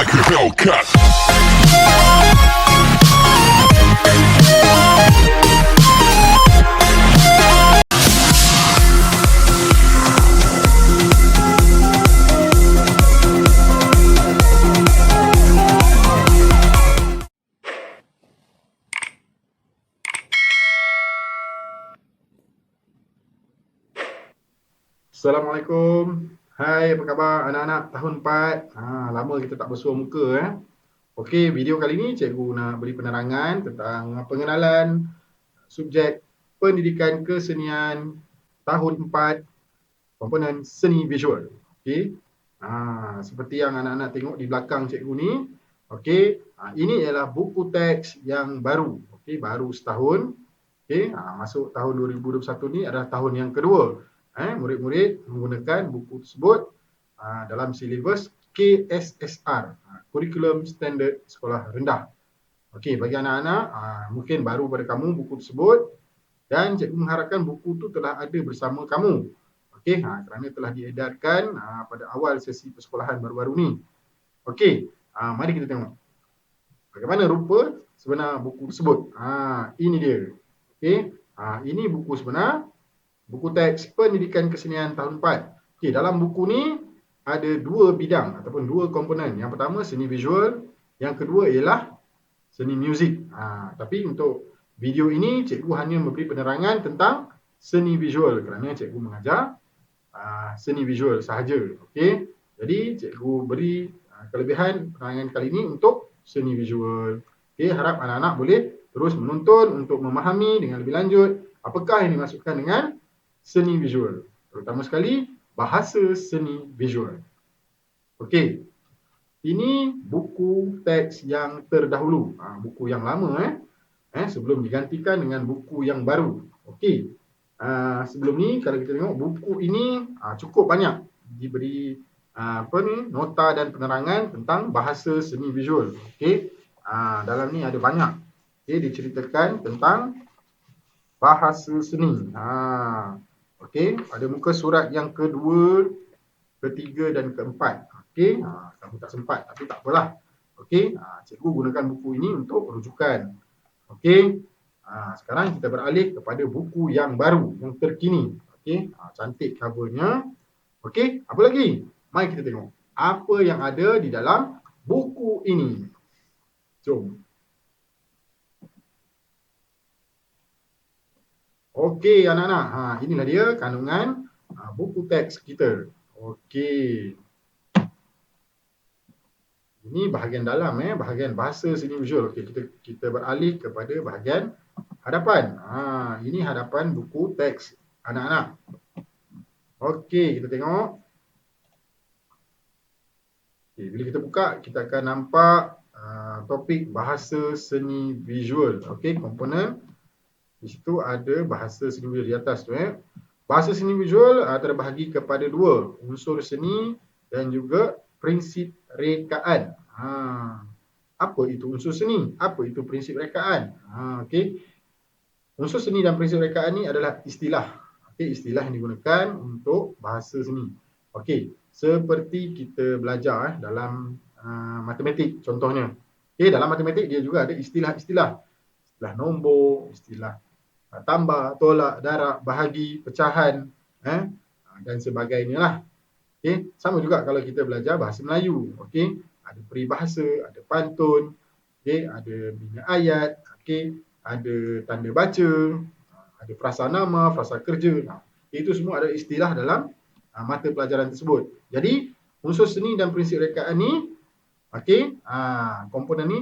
like a Hellcat. Assalamualaikum. Hai, apa khabar anak-anak tahun 4? Lama kita tak bersua muka. Okey, video kali ni cikgu nak beri penerangan tentang pengenalan subjek pendidikan kesenian tahun 4 komponen seni visual. Okey. Seperti yang anak-anak tengok di belakang cikgu ni. Okey, ini ialah buku teks yang baru. Okey, baru setahun. Okey, masuk tahun 2021 ni adalah tahun yang kedua. Murid-murid menggunakan buku tersebut dalam silibus KSSR, Kurikulum Standard Sekolah Rendah. Okey, bagi anak-anak mungkin baru pada kamu buku tersebut dan cikgu mengharapkan buku tu telah ada bersama kamu. Okey, kerana telah diedarkan pada awal sesi persekolahan baru-baru ni. Okey, mari kita tengok bagaimana rupa sebenar buku tersebut. Ini dia. Okey, ini buku sebenar. Buku teks pendidikan kesenian tahun 4. Okey, dalam buku ni ada dua bidang ataupun dua komponen. Yang pertama seni visual, yang kedua ialah seni muzik. Tapi untuk video ini cikgu hanya memberi penerangan tentang seni visual kerana cikgu mengajar seni visual sahaja. Okey. Jadi cikgu beri kelebihan penerangan kali ini untuk seni visual. Okey, harap anak-anak boleh terus menonton untuk memahami dengan lebih lanjut apakah yang dimaksudkan dengan seni visual, terutama sekali bahasa seni visual. Okey, ini buku teks yang terdahulu, buku yang lama sebelum digantikan dengan buku yang baru. Okey, sebelum ni kalau kita tengok buku ini cukup banyak diberi nota dan penerangan tentang bahasa seni visual. Okey, dalam ni ada banyak. Okey, diceritakan tentang bahasa seni. Okey, pada muka surat yang kedua, ketiga dan keempat. Okey, kamu tak sempat tapi tak apalah. Okey, cikgu gunakan buku ini untuk rujukan. Okey, sekarang kita beralih kepada buku yang baru, yang terkini. Okey, cantik covernya. Okey, apa lagi? Mari kita tengok apa yang ada di dalam buku ini. Jom. Okey anak-anak, inilah dia kandungan buku teks kita. Okey. Ini bahagian dalam bahagian bahasa seni visual. Okey, kita beralih kepada bahagian hadapan. Ini hadapan buku teks anak-anak. Okey, kita tengok. Okey, bila kita buka kita akan nampak topik bahasa seni visual. Okey, komponen. Di situ ada bahasa seni visual di atas tu. Bahasa seni visual terbahagi kepada dua, unsur seni dan juga prinsip rekaan. Apa itu unsur seni? Apa itu prinsip rekaan? Okey. Unsur seni dan prinsip rekaan ni adalah istilah. Okey, istilah yang digunakan untuk bahasa seni. Okey, seperti kita belajar dalam matematik contohnya. Okey, dalam matematik dia juga ada istilah-istilah. Istilah nombor, istilah tambah, tolak, darab, bahagi, pecahan dan sebagainya lah. Okey, sama juga kalau kita belajar bahasa Melayu. Okey, ada peribahasa, ada pantun, okey, ada bina ayat, okey, ada tanda baca, ada frasa nama, frasa kerja. Itu semua ada istilah dalam mata pelajaran tersebut. Jadi, unsur seni dan prinsip rekaan ni, okey, komponen ni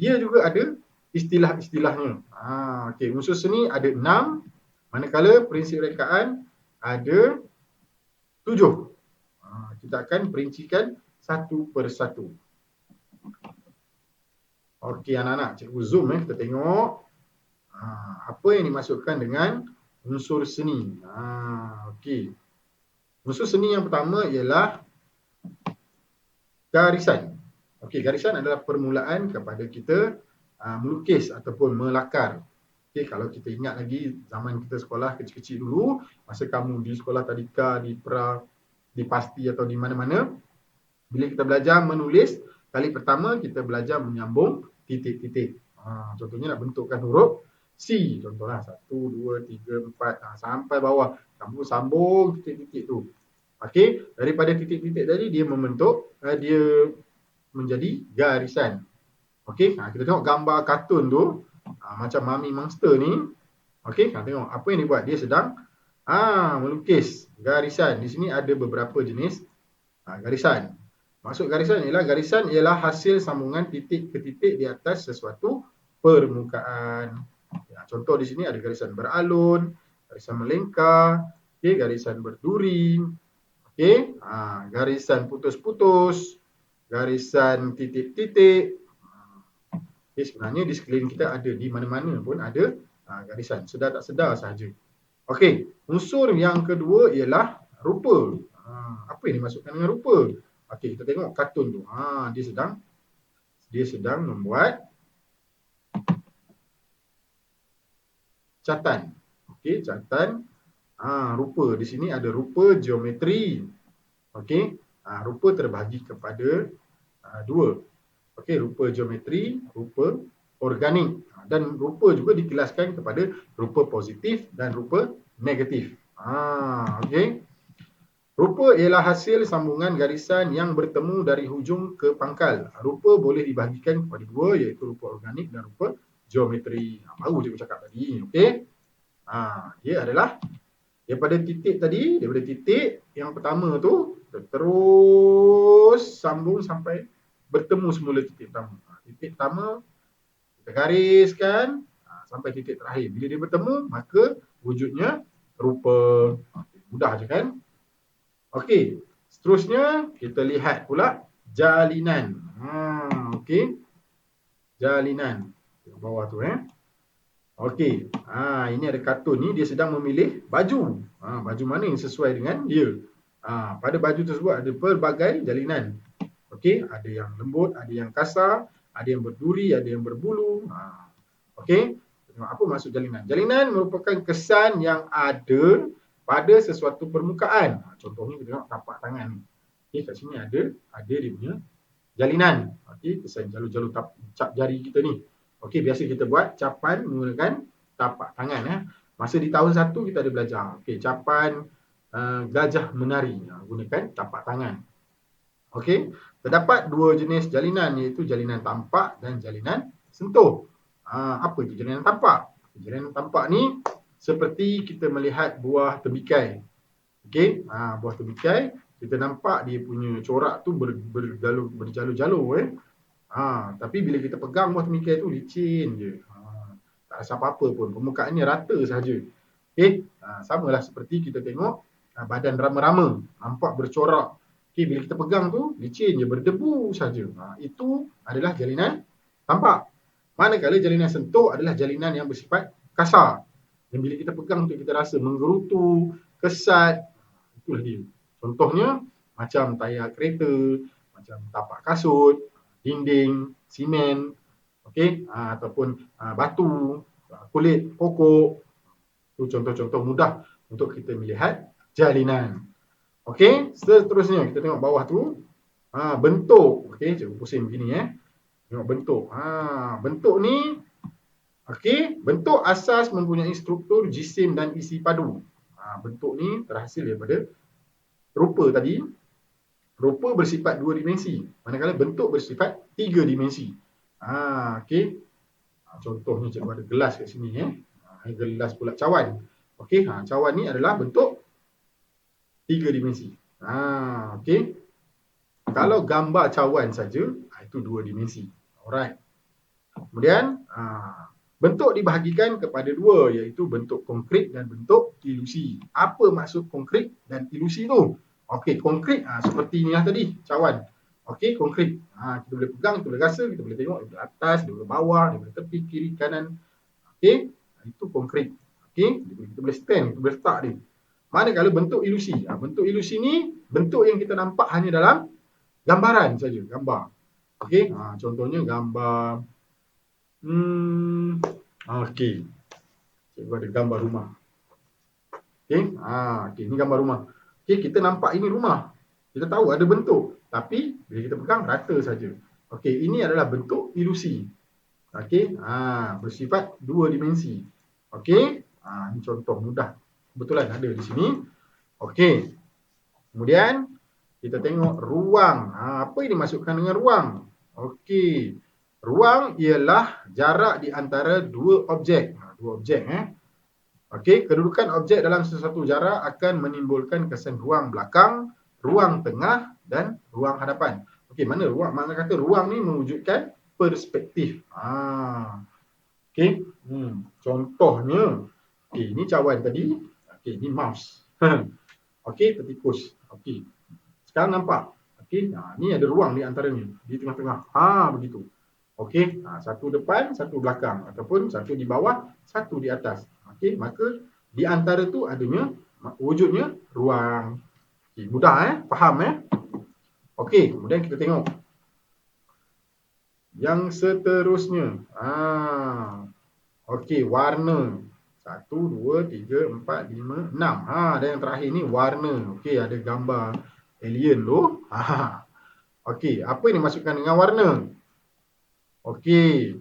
dia juga ada istilah-istilahnya. Okey, unsur seni ada 6, manakala prinsip rekaan ada 7. Kita akan perincikan satu persatu. Okey anak-anak, cikgu zoom kita tengok apa yang dimaksudkan dengan unsur seni. Okey. Unsur seni yang pertama ialah garisan. Okey, garisan adalah permulaan kepada kita melukis ataupun melakar. Okey, kalau kita ingat lagi zaman kita sekolah kecil-kecil dulu, masa kamu di sekolah tadika, di pra, di pasti atau di mana-mana, bila kita belajar menulis, kali pertama kita belajar menyambung titik-titik. Contohnya nak bentukkan huruf C. Contohlah 1, 2, 3, 4 sampai bawah. Sambung titik-titik tu. Okey, daripada titik-titik tadi dia membentuk, dia menjadi garisan. Okey, kita tengok gambar kartun tu, macam Mummy Monster ni. Okey, tengok apa yang dia buat. Dia sedang melukis garisan. Di sini ada beberapa jenis garisan. Maksud garisan ialah hasil sambungan titik ke titik di atas sesuatu permukaan. Contoh di sini ada garisan beralun, garisan melingkar, garisan berduri, garisan putus-putus, garisan titik-titik. Sebenarnya di sekeliling kita ada, di mana-mana pun ada garisan, sedar tak sedar sahaja. Okey, unsur yang kedua ialah rupa. Apa yang dimaksudkan dengan rupa? Okey, kita tengok kartun tu. Dia sedang membuat catan. Okey, catan rupa. Di sini ada rupa geometri. Okey, rupa terbahagi kepada dua. Okey, rupa geometri, rupa organik. Dan rupa juga dikelaskan kepada rupa positif dan rupa negatif. Okey. Rupa ialah hasil sambungan garisan yang bertemu dari hujung ke pangkal. Rupa boleh dibahagikan kepada dua, iaitu rupa organik dan rupa geometri. Baru cikgu cakap tadi. Okey. Dia adalah daripada titik tadi, daripada titik yang pertama tu, terus sambung sampai bertemu semula titik pertama. Titik pertama kita gariskan sampai titik terakhir. Bila dia bertemu, maka wujudnya rupa. Mudah je kan? Okey, seterusnya kita lihat pula jalinan. Okey. Jalinan. Tengok bawah tu Okey. Ini ada kartun ni, dia sedang memilih baju. Baju mana yang sesuai dengan dia. Pada baju tersebut ada pelbagai jalinan. Okey, ada yang lembut, ada yang kasar, ada yang berduri, ada yang berbulu. Okey. Tengok apa maksud jalinan. Jalinan merupakan kesan yang ada pada sesuatu permukaan. Contohnya kita tengok tapak tangan ni. Okey, kat sini ada dia punya jalinan. Okey, kesan jalur-jalur cap jari kita ni. Okey, biasa kita buat capan menggunakan tapak tangan Masa di tahun 1 kita ada belajar. Okey, capan gajah menari gunakan tapak tangan. Okey, terdapat dua jenis jalinan, iaitu jalinan tampak dan jalinan sentuh. Apa itu jalinan tampak? Jalinan tampak ni seperti kita melihat buah tembikai. Okey, buah tembikai kita nampak dia punya corak tu berjalur-jalur tapi bila kita pegang buah tembikai tu licin je. Tak rasa apa-apa pun, permukaannya rata saja. Okey, samalah seperti kita tengok badan rama-rama, nampak bercorak. Okey, bila kita pegang tu licin je, berdebu saja. Itu adalah jalinan tampak. Manakala jalinan sentuh adalah jalinan yang bersifat kasar. Dan bila kita pegang tu kita rasa menggerutu, kesat. Itulah dia. Contohnya macam tayar kereta, macam tapak kasut, dinding, simen, ataupun batu, kulit pokok. Itu contoh-contoh mudah untuk kita melihat jalinan. Okey, seterusnya kita tengok bawah tu. Bentuk. Okey, cikgu pusing begini Tengok bentuk. Bentuk ni bentuk asas mempunyai struktur, jisim dan isi padu. Bentuk ni terhasil daripada rupa tadi. Rupa bersifat 2 dimensi, manakala bentuk bersifat 3 dimensi. Okey. Contohnya cikgu ada gelas kat sini gelas pula cawan. Okey, cawan ni adalah bentuk 3 dimensi. Okey. Kalau gambar cawan saja, itu 2 dimensi. Alright. Kemudian bentuk dibahagikan kepada dua, iaitu bentuk konkret dan bentuk ilusi. Apa maksud konkret dan ilusi tu? Okey, konkret seperti inilah tadi, cawan. Okey, konkret. Kita boleh pegang, kita boleh rasa, kita boleh tengok dari atas, dari bawah, dari tepi, kiri, kanan. Okey, itu konkret. Okey, kita boleh stand, kita boleh letak dia. Manakala bentuk ilusi. Bentuk ilusi ni bentuk yang kita nampak hanya dalam gambaran saja, gambar. Okey, contohnya gambar okey. Cikgu ada gambar rumah. Okey, ini gambar rumah. Okey, kita nampak ini rumah. Kita tahu ada bentuk, tapi bila kita pegang rata saja. Okey, ini adalah bentuk ilusi. Okey, bersifat dua dimensi. Okey, ini contoh mudah. Kebetulan ada di sini. Okey, kemudian kita tengok ruang. Apa yang dimaksudkan dengan ruang? Okey, ruang ialah jarak di antara dua objek. Dua objek. Okey, kedudukan objek dalam sesuatu jarak akan menimbulkan kesan ruang belakang, ruang tengah dan ruang hadapan. Okey, mana ruang? Makna kata ruang ni mewujudkan perspektif. Okey, contohnya, okey, ni cawan tadi. Okey, ni mouse. Okey, tertikus. Okey, sekarang nampak. Okey, ni ada ruang di antaranya, di tengah-tengah. Begitu. Okey, satu depan, satu belakang ataupun satu di bawah, satu di atas. Okey, maka di antara tu adanya wujudnya ruang. Okey, mudah faham Okey, kemudian kita tengok yang seterusnya. Okey, warna. 1 2 3 4 5 6. Dan yang terakhir ni warna. Okey, ada gambar alien tu. Okey, apa yang dimaksudkan dengan warna? Okey,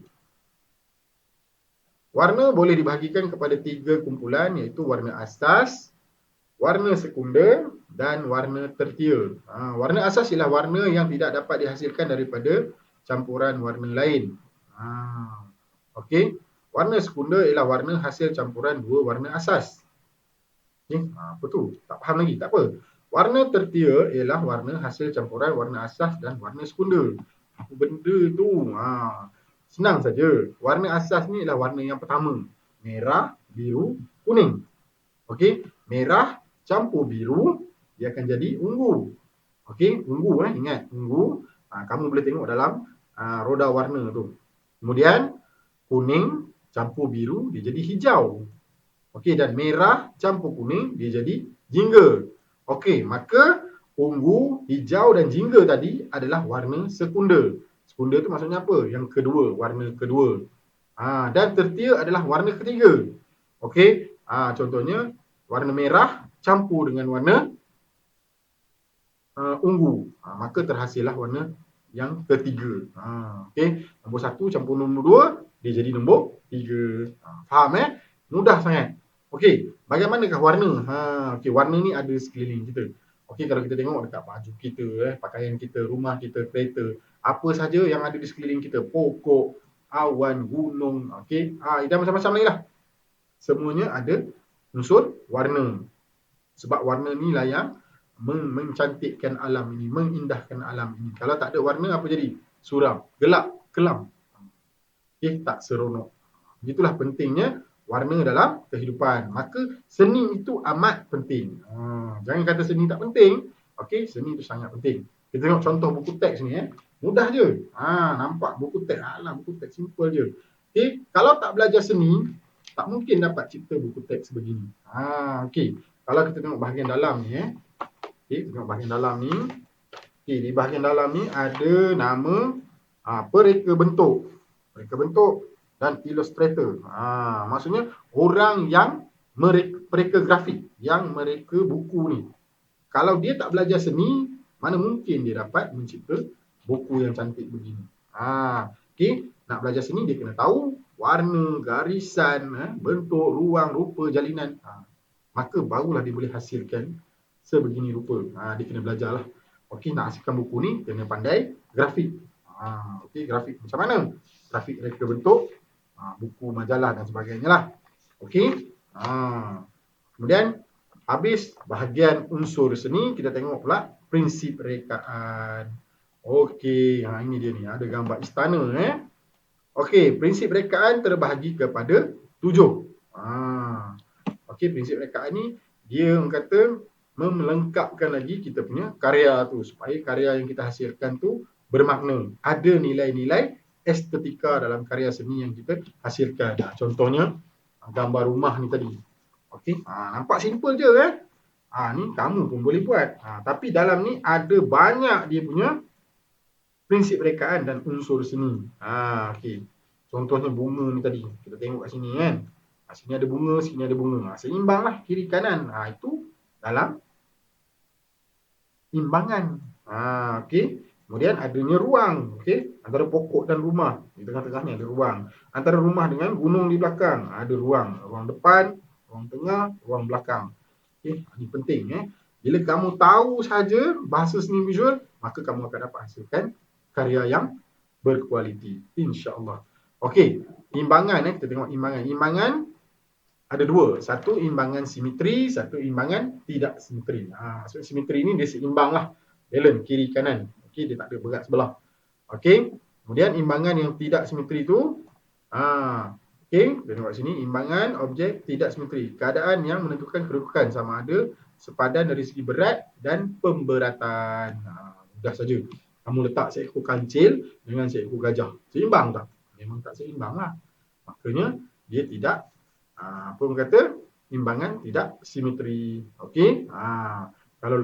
warna boleh dibahagikan kepada 3 kumpulan, iaitu warna asas, warna sekunder dan warna tertier. Warna asas ialah warna yang tidak dapat dihasilkan daripada campuran warna lain. Okey, warna sekunder ialah warna hasil campuran dua warna asas. Apa tu? Tak faham lagi, tak apa. Warna tertier ialah warna hasil campuran warna asas dan warna sekunder. Apa benda tu? Senang saja. Warna asas ni ialah warna yang pertama. Merah, biru, kuning. Okey, merah campur biru, dia akan jadi ungu. Okey, ungu ingat, ungu. Kamu boleh tengok dalam roda warna tu. Kemudian kuning campur biru, dia jadi hijau. Okey, dan merah campur kuning, dia jadi jingga. Okey, maka ungu, hijau dan jingga tadi adalah warna sekunder. Sekunder tu maksudnya apa? Yang kedua, warna kedua. Dan tertier adalah warna ketiga. Okey, contohnya warna merah campur dengan warna ungu. Maka terhasillah warna yang ketiga. Okey, nombor 1 campur nombor 2, dia jadi nombor 3. Faham Mudah sangat. Okey, bagaimanakah warna? Okey, warna ni ada sekeliling kita. Okey, kalau kita tengok dekat baju kita, pakaian kita, rumah kita, kereta, apa saja yang ada di sekeliling kita, pokok, awan, gunung, okey, dan macam-macam lagi lah. Semuanya ada unsur warna. Sebab warna ni lah yang mencantikkan alam ini, mengindahkan alam ini. Kalau tak ada warna, apa jadi? Suram, gelap, kelam. Okey, tak seronok. Begitulah pentingnya warna dalam kehidupan. Maka seni itu amat penting. Jangan kata seni tak penting. Okey, seni itu sangat penting. Kita tengok contoh buku teks ni Mudah je. Nampak buku teks. Alah, buku teks simple je. Okey, kalau tak belajar seni, tak mungkin dapat cipta buku teks sebegini. Okey, kalau kita tengok bahagian dalam ni Okey, tengok bahagian dalam ni. Okey, di bahagian dalam ni ada nama pereka bentuk. Pereka bentuk dan ilustrator. Maksudnya orang yang mereka grafik, yang mereka buku ni. Kalau dia tak belajar seni, mana mungkin dia dapat mencipta buku yang cantik begini. Okey, nak belajar seni dia kena tahu warna, garisan, bentuk, ruang, rupa, jalinan. Maka barulah dia boleh hasilkan sebegini rupa. Dia kena belajar lah. Okey, nak hasilkan buku ni kena pandai grafik. Okey, grafik macam mana? Grafik reka bentuk, buku, majalah dan sebagainya lah. Okey. Kemudian habis bahagian unsur seni, kita tengok pula prinsip rekaan. Okey, ini dia ni, ada gambar istana Okey, prinsip rekaan terbahagi kepada 7. Okey, prinsip rekaan ni dia kata melengkapkan lagi kita punya karya tu supaya karya yang kita hasilkan tu bermakna. Ada nilai-nilai estetika dalam karya seni yang kita hasilkan. Contohnya gambar rumah ni tadi. Okey, nampak simple je ni kamu pun boleh buat. Tapi dalam ni ada banyak dia punya prinsip rekaan dan unsur seni. Okey. Contohnya bunga ni tadi. Kita tengok kat sini kan. Sini ada bunga, sini ada bunga. Seimbang lah kiri kanan. Itu dalam imbangan. Okey. Kemudian adanya ruang, okey, antara pokok dan rumah. Di tengah-tengah ni ada ruang. Antara rumah dengan gunung di belakang, ada ruang. Ruang depan, ruang tengah, ruang belakang. Okey, ini penting Bila kamu tahu saja bahasa seni visual, maka kamu akan dapat hasilkan karya yang berkualiti, insya-Allah. Okey, imbangan kita tengok imbangan. Imbangan ada dua, satu imbangan simetri, satu imbangan tidak simetri. Maksud simetri ni dia seimbang lah, balance kiri kanan. Okey, dia tak ada berat sebelah. Okey, kemudian imbangan yang tidak simetri tu, okey, kita tengok sini, imbangan objek tidak simetri. Keadaan yang menentukan kedudukan sama ada sepadan dari segi berat dan pemberatan. Mudah saja. Kamu letak seekor kancil dengan seekor gajah. Seimbang tak? Memang tak seimbang lah. Makanya dia tidak apa orang kata imbangan tidak simetri. Okey. Kalau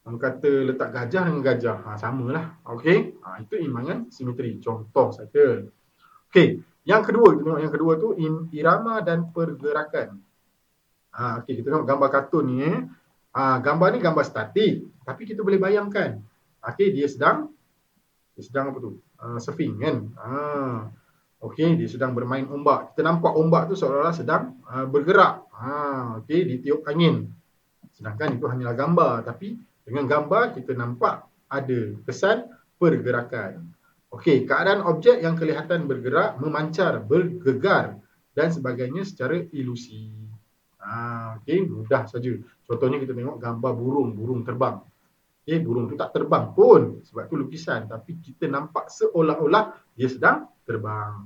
orang kata letak gajah dengan gajah, samalah. Okey. Itu imbangan simetri. Contoh saja. Okey. Yang kedua, kita tengok yang kedua tu irama dan pergerakan. Okey, kita tengok gambar kartun ni. Gambar ni gambar statik, tapi kita boleh bayangkan. Okey, dia sedang apa tu? Surfing kan. Okey, dia sedang bermain ombak. Kita nampak ombak tu seolah-olah sedang bergerak. Okey, ditiup angin. Sedangkan itu hanyalah gambar, tapi dengan gambar kita nampak ada kesan pergerakan. Okey, keadaan objek yang kelihatan bergerak, memancar, bergegar dan sebagainya secara ilusi. Okey, mudah saja. Contohnya kita tengok gambar burung terbang. Okey, burung tu tak terbang pun sebab tu lukisan, tapi kita nampak seolah-olah dia sedang terbang.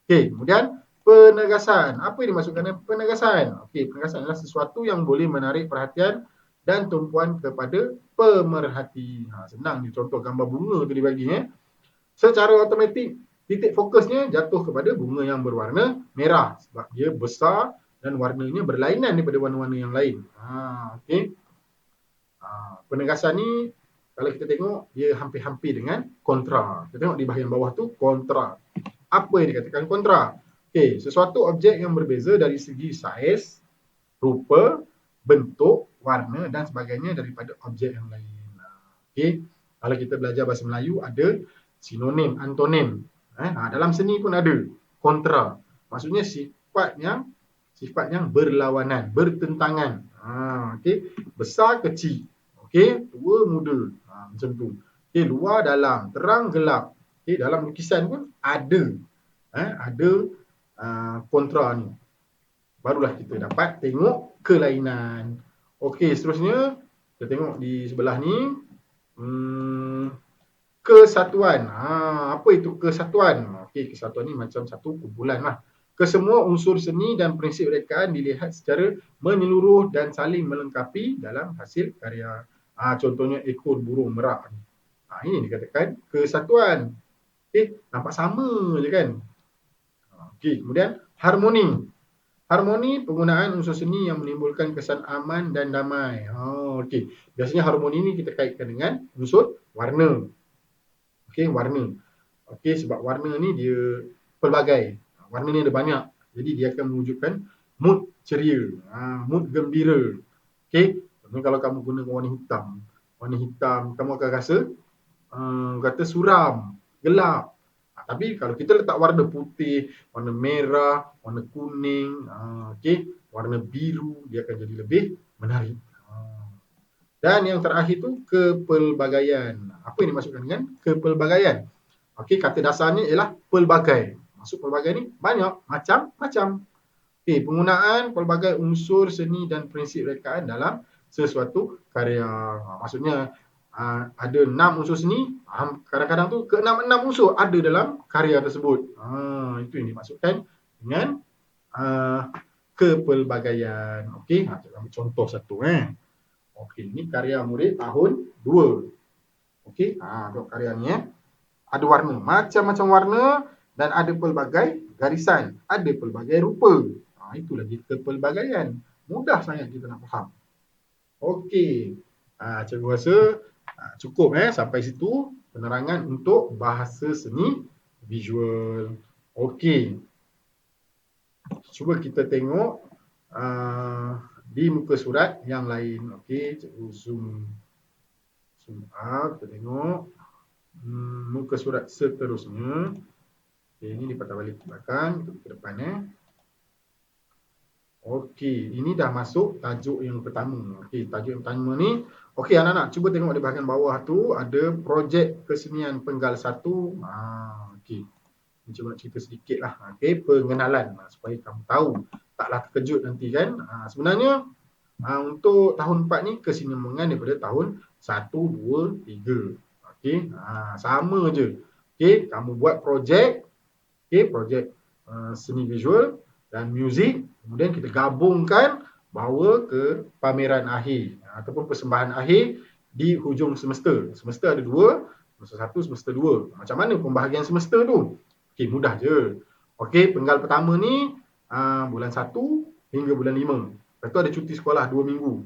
Okey, kemudian penegasan. Apa yang dimaksudkan dengan penegasan? Okey, penegasan adalah sesuatu yang boleh menarik perhatian dan tumpuan kepada pemerhati. Senang ni contoh gambar bunga tu dibagi Secara automatik titik fokusnya jatuh kepada bunga yang berwarna merah sebab dia besar dan warnanya berlainan daripada warna-warna yang lain. Okey. Penegasan ni kalau kita tengok dia hampir-hampir dengan kontra. Kita tengok di bahagian bawah tu kontra. Apa yang dikatakan kontra? Okey, sesuatu objek yang berbeza dari segi saiz, rupa, bentuk, warna dan sebagainya daripada objek yang lain. Okey, kalau kita belajar bahasa Melayu ada sinonim, antonim. Dalam seni pun ada kontra. Maksudnya sifat yang berlawanan, bertentangan. Okey, besar kecil. Okey, tua muda. Macam tu. Okey, luar dalam, terang gelap. Okey, dalam lukisan pun ada kontra ni. Barulah kita dapat tengok kelainan. Okey, seterusnya kita tengok di sebelah ni kesatuan. Apa itu kesatuan? Okey, kesatuan ni macam satu kumpulan lah. Kesemua unsur seni dan prinsip rekaan dilihat secara menyeluruh dan saling melengkapi dalam hasil karya. Contohnya ekor burung merak ni. Ini dikatakan kesatuan. Okey, nampak sama je kan? Okey, kemudian harmoni. Harmoni penggunaan unsur seni yang menimbulkan kesan aman dan damai. Okey, biasanya harmoni ni kita kaitkan dengan unsur warna. Okey, warna. Okey, sebab warna ni dia pelbagai. Warna ni ada banyak. Jadi dia akan mewujudkan mood ceria, mood gembira. Okey, kalau kamu guna warna hitam kamu akan rasa kata suram, gelap. Tapi kalau kita letak warna putih, warna merah, warna kuning, okey, warna biru, dia akan jadi lebih menarik. Dan yang terakhir tu kepelbagaian. Apa yang dimaksudkan dengan kepelbagaian? Okey, kata dasarnya ialah pelbagai. Maksud pelbagai ni banyak, macam-macam. Okey, penggunaan pelbagai unsur seni dan prinsip rekaan dalam sesuatu karya. Maksudnya ada 6 unsur seni, kadang-kadang tu ke-6 unsur ada dalam karya tersebut. Itu yang dimaksudkan dengan kepelbagaian. Okey, kita ambil contoh satu Okey, ini karya murid tahun 2. Okey, tengok karya ni Ada warna, macam-macam warna dan ada pelbagai garisan, ada pelbagai rupa. Itu lagi kepelbagaian. Mudah sangat kita nak faham. Okey. Cikgu rasa cukup sampai situ penerangan untuk bahasa seni visual. Okey. Cuba kita tengok di muka surat yang lain. Okey, cikgu zoom out, kita tengok. Muka surat seterusnya. Okay, ini dipatah balik ke belakang, ke depan Okey, ini dah masuk tajuk yang pertama. Okey, tajuk yang pertama ni, okey anak-anak cuba tengok di bahagian bawah tu ada projek kesenian penggal 1. Okey. Ni cuba nak cerita sedikitlah. Okey, pengenalan supaya kamu tahu. Taklah terkejut nanti kan. Sebenarnya untuk tahun 4 ni kesinambungan daripada tahun 1, 2, 3. Okey, sama je. Okey, kamu buat projek, okey, projek seni visual dan muzik, kemudian kita gabungkan bawa ke pameran akhir ataupun persembahan akhir di hujung semester. Semester ada 2, semester 1, semester 2. Macam mana pembahagian semester tu? Okey, mudah je. Okey, penggal pertama ni bulan 1 hingga bulan 5. Lepas tu ada cuti sekolah 2 minggu.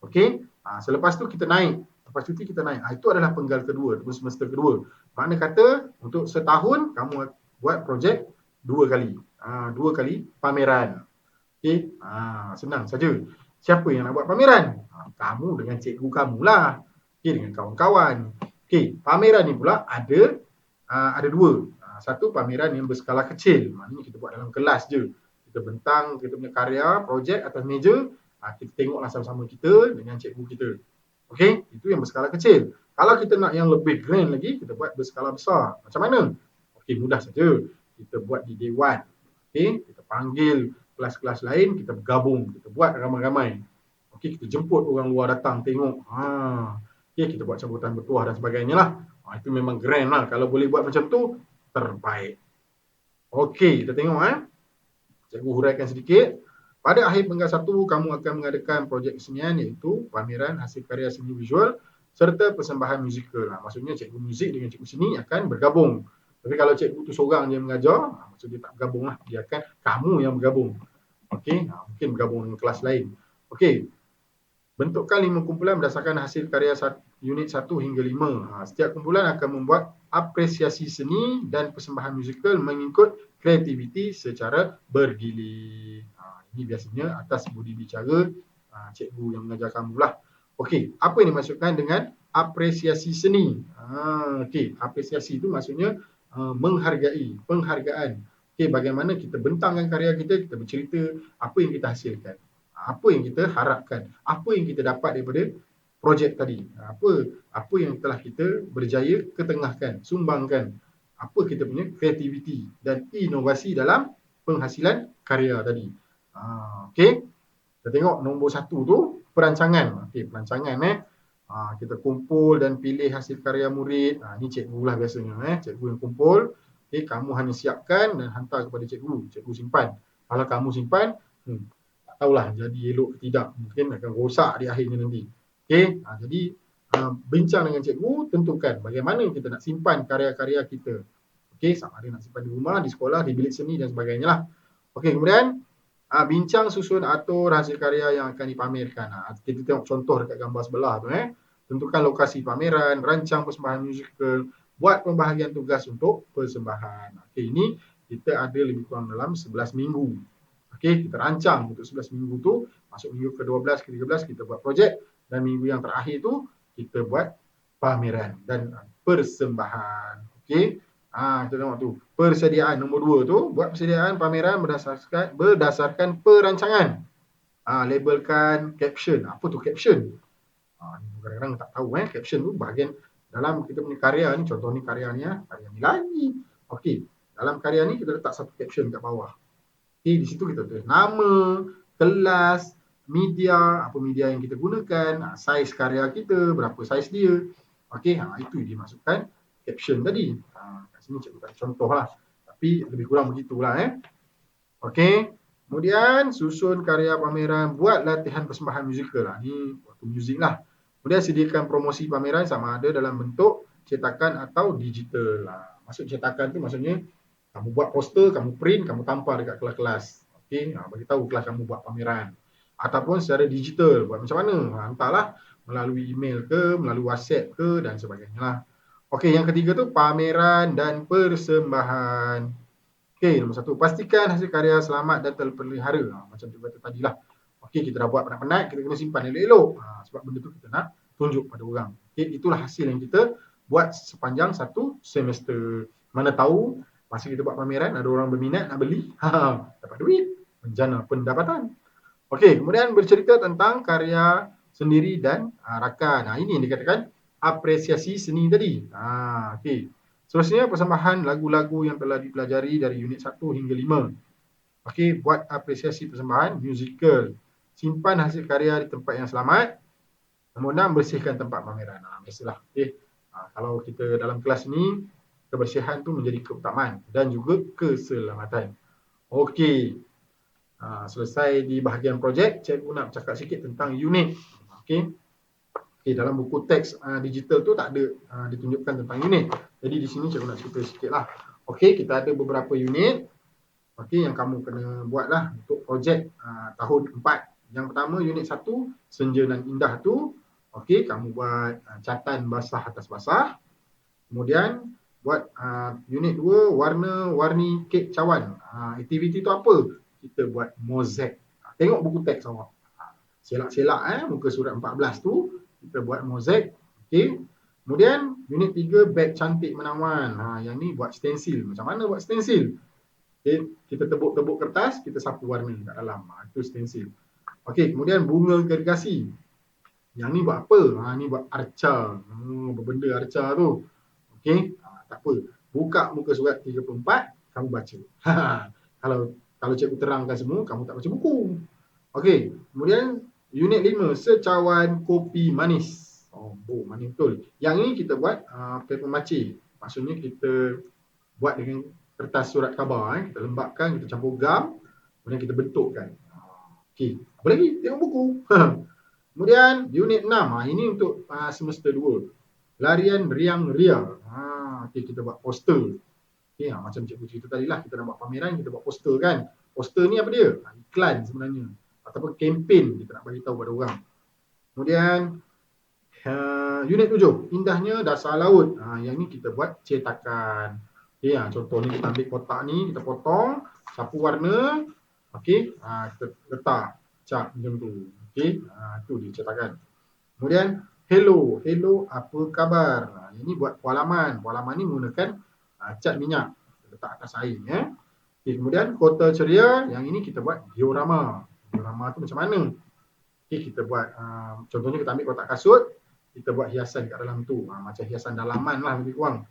Okey, selepas tu kita naik. Lepas cuti kita naik. Itu adalah penggal kedua, ataupun semester kedua. Makna kata untuk setahun kamu buat projek 2 kali. 2 kali pameran. Okey, senang saja. Siapa yang nak buat pameran? Kamu dengan cikgu kamu lah. Okey, dengan kawan-kawan. Okey, pameran ni pula ada 2. Satu pameran yang berskala kecil. Maknanya kita buat dalam kelas je. Kita bentang kita punya karya, projek atas meja, kita tengoklah sama-sama kita dengan cikgu kita. Okey, itu yang berskala kecil. Kalau kita nak yang lebih grand lagi, kita buat berskala besar. Macam mana? Okey, mudah saja. Kita buat di dewan. Okey, kita panggil kelas-kelas lain, kita bergabung, kita buat ramai-ramai. Okey, kita jemput orang luar datang tengok. Okey, kita buat sambutan bertuah dan sebagainya lah. Itu memang grand lah. Kalau boleh buat macam tu, terbaik. Okey, kita tengok Cikgu huraikan sedikit. Pada akhir penggal 1, kamu akan mengadakan projek kesenian iaitu pameran hasil karya seni visual serta persembahan musikal. Maksudnya cikgu muzik dengan cikgu seni akan bergabung. Tapi kalau cikgu tu seorang je mengajar, maksudnya dia tak bergabung lah. Dia akan kamu yang bergabung. Okey, mungkin bergabung dengan kelas lain. Okey, bentukkan 5 kumpulan berdasarkan hasil karya unit 1 hingga 5. Setiap kumpulan akan membuat apresiasi seni dan persembahan musikal mengikut kreativiti secara bergilir. Ini biasanya atas budi bicara cikgu yang mengajar kamu lah. Okey, apa yang dimaksudkan dengan apresiasi seni? Okey, apresiasi itu maksudnya menghargai, penghargaan. Okey, bagaimana kita bentangkan karya kita, kita bercerita apa yang kita hasilkan. Apa yang kita harapkan, apa yang kita dapat daripada projek tadi, apa yang telah kita berjaya ketengahkan, sumbangkan, apa kita punya kreativiti dan inovasi dalam penghasilan karya tadi. Okey, kita tengok nombor 1 tu perancangan. Okey, perancangan kita kumpul dan pilih hasil karya murid. Ini cikgu lah biasanya cikgu yang kumpul. Okey, kamu hanya siapkan dan hantar kepada cikgu, cikgu simpan. Kalau kamu simpan, tahulah jadi elok ke tidak, mungkin akan rosak di akhirnya nanti. Okey, jadi bincang dengan cikgu, tentukan bagaimana kita nak simpan karya-karya kita. Okey, sama ada nak simpan di rumah, di sekolah, di bilik seni dan sebagainya lah. Okey, kemudian bincang susun atur hasil karya yang akan dipamerkan. Kita tengok contoh dekat gambar sebelah tu tentukan lokasi pameran, rancang persembahan musikal, buat pembahagian tugas untuk persembahan. Okey, ini kita ada lebih kurang dalam 11 minggu. Okey, kita rancang untuk 11 minggu tu, masuk minggu ke-12, ke-13 kita buat projek dan minggu yang terakhir tu kita buat pameran dan persembahan. Okey. Kita tengok tu. Persediaan nombor 2 tu, buat persediaan pameran berdasarkan perancangan. Labelkan caption. Apa tu caption? Kadang-kadang tak tahu caption tu bahagian dalam kita punya karya ni, contoh ni karya ni karya ni lagi. Okey, dalam karya ni kita letak satu caption kat bawah. Di situ kita tulis nama, kelas, media, apa media yang kita gunakan, saiz karya kita, berapa saiz dia. Okey, itu dimasukkan caption tadi. Kat sini cikgu tak contoh lah. Tapi lebih kurang begitulah Okey, kemudian susun karya pameran, buat latihan persembahan musikal. Ni waktu muzik lah. Kemudian sediakan promosi pameran sama ada dalam bentuk cetakan atau digital. Maksud cetakan tu maksudnya kamu buat poster, kamu print, kamu tampal dekat kelas-kelas. Okey, bagi tahu kelas kamu buat pameran. Ataupun secara digital, buat macam mana? Hantarlah melalui email ke, melalui WhatsApp ke dan sebagainya lah. Okey, yang ketiga tu pameran dan persembahan. Okey, nombor 1, pastikan hasil karya selamat dan terpelihara. Macam cikgu kata tadilah. Okey, kita dah buat penat-penat, kita kena simpan elok-elok. Sebab benda tu kita nak tunjuk pada orang. Okey, itulah hasil yang kita buat sepanjang satu semester. Mana tahu masa kita buat pameran ada orang berminat nak beli, dapat duit, menjana pendapatan. Okey, kemudian bercerita tentang karya sendiri dan rakan. Ini yang dikatakan apresiasi seni tadi. Okey. Seterusnya persembahan lagu-lagu yang telah dipelajari dari unit 1 hingga 5. Okey, buat apresiasi persembahan musical. Simpan hasil karya di tempat yang selamat. Nombor 6, bersihkan tempat pameran. Biasalah. Okey. Kalau kita dalam kelas ni, kebersihan tu menjadi keutamaan dan juga keselamatan. Okey. Selesai di bahagian projek, cikgu nak cakap sikit tentang unit. Okey. Okey, dalam buku teks digital tu tak ada ditunjukkan tentang unit. Jadi di sini cikgu nak cerita sikitlah. Okey, kita ada beberapa unit. Okey, yang kamu kena buatlah untuk projek tahun 4. Yang pertama unit 1, senja dan indah tu. Okey, kamu buat catatan basah atas basah. Kemudian buat unit 2, warna-warni kek cawan. Aktiviti tu apa? Kita buat mozaik. Tengok buku teks awak. Selak-selak muka surat 14 tu kita buat mozaik. Okey. Kemudian unit 3, beg cantik menawan. Yang ni buat stensil. Macam mana buat stensil? Okay. Kita tebuk-tebuk kertas, kita sapu warna kat dalam. Itu stensil. Okey, kemudian bunga gergasi. Yang ni buat apa? Ni buat arca. Benda arca tu. Okey. Tak apa. Buka muka surat 34, kamu baca. Kalau cikgu terangkan semua, kamu tak baca buku. Okey. Kemudian unit 5, secawan kopi manis. Manis betul. Yang ni kita buat paper mache. Maksudnya kita buat dengan kertas surat khabar. Kita lembapkan, kita campur gam, kemudian kita bentukkan. Okey. Apa lagi? Tengok buku. Kemudian unit 6. Ini untuk semester 2. Larian riang ria. Okey, kita buat poster. Okey, macam cikgu cerita tadi lah, kita nak buat pameran, kita buat poster kan. Poster ni apa dia? Iklan sebenarnya. Ataupun kempen kita nak bagi tahu pada orang. Kemudian unit 7, indahnya dasar laut. Yang ni kita buat cetakan. Okey, contoh ni kita ambil kotak ni, kita potong, sapu warna. Okey, kita letak cap macam tu. Okey, tu dia cetakan. Kemudian hello, apa khabar? Ini buat pualaman. Pualaman ni menggunakan cat minyak. Kita letak atas air Okay, kemudian kota ceria, yang ini kita buat diorama. Diorama tu macam mana? Okay, kita buat contohnya kita ambil kotak kasut, kita buat hiasan kat dalam tu. Macam hiasan dalaman lah lebih kurang.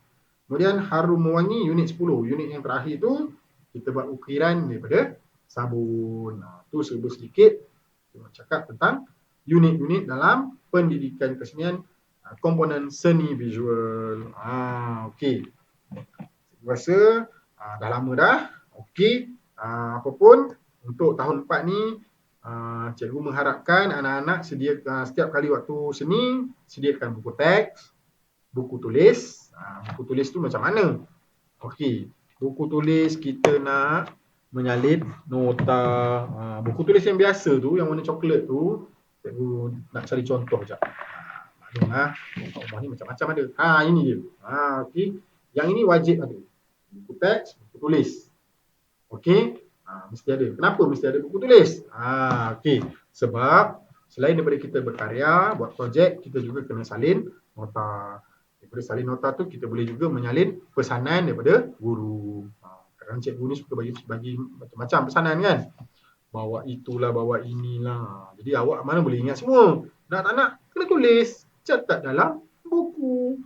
Kemudian harum mewangi unit 10. Unit yang terakhir tu kita buat ukiran daripada sabun. Tu serba sedikit kita cakap tentang unit-unit dalam pendidikan kesenian komponen seni visual. Okey. Saya rasa dah lama dah. Okey. Apapun untuk tahun 4 ni cikgu mengharapkan anak-anak setiap kali waktu seni sediakan buku teks, buku tulis. Buku tulis tu macam mana? Okey. Buku tulis kita nak menyalin nota. Buku tulis yang biasa tu, yang warna coklat tu, cikgu nak cari contoh sekejap. Maklumlah, rumah ni macam-macam ada. Ini dia. Okey. Yang ini wajib ada. Buku teks, buku tulis. Okey. Mesti ada. Kenapa mesti ada buku tulis? Okey. Sebab selain daripada kita berkarya, buat projek, kita juga kena salin nota. Daripada salin nota tu, kita boleh juga menyalin pesanan daripada guru. Kadang-kadang cikgu ni suka bagi macam-macam pesanan kan. Bawa itulah, bawa inilah. Jadi awak mana boleh ingat semua. Nak tak nak, kena tulis. Catat dalam buku.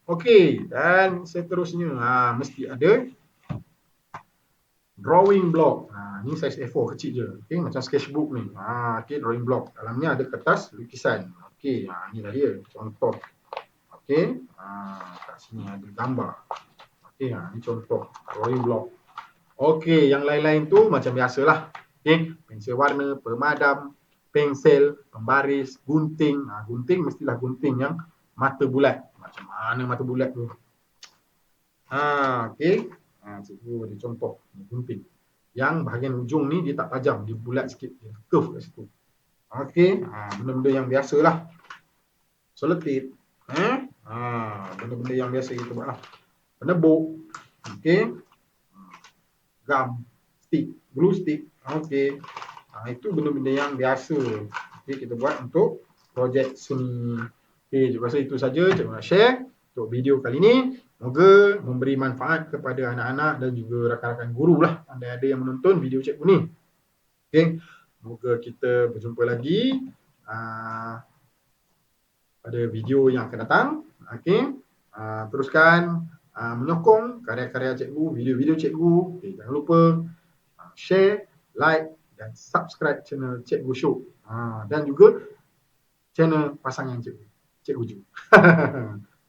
Okey, dan seterusnya mesti ada drawing block. Ni saiz A4 kecil je. Okey, macam sketchbook ni. Okey, drawing block. Dalamnya ada kertas lukisan. Okey, inilah dia contoh. Okey, kat sini ada gambar. Okey, ni contoh drawing block. Okey, yang lain-lain tu macam biasalah. Okey, pensel warna, pemadam, pensel, pembaris, gunting. Gunting mestilah gunting yang mata bulat. Macam mana mata bulat tu? Okey. Cikgu ada contoh gunting. Yang bahagian ujung ni dia tak tajam, dia bulat sikit, dia curve kat situ. Okey, benda-benda yang biasalah. Selotip. Benda-benda yang biasa kita buatlah. Penebuk. Okey. Gam, stick, glue stick. Okey. Itu benda-benda yang biasa. Okey, kita buat untuk projek seni. Okey, cikgu rasa itu saja cikgu nak share. untuk video kali ini. Moga memberi manfaat kepada anak-anak dan juga rakan-rakan guru lah, ada yang menonton video cikgu ni. Okay. Moga kita berjumpa lagi pada video yang akan datang. Okay. Teruskan menyokong karya-karya cikgu, video-video cikgu. Okay. Jangan lupa share, like dan subscribe channel Cikgu Show. Dan juga channel pasangan cikgu, Cikgu Ju.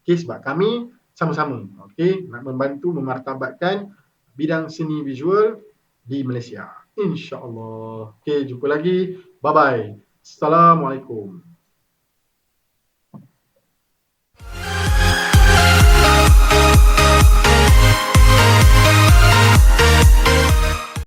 Okay, sebab kami sama-sama nak membantu memartabatkan bidang seni visual di Malaysia. InsyaAllah. Okay, jumpa lagi. Bye-bye. Assalamualaikum.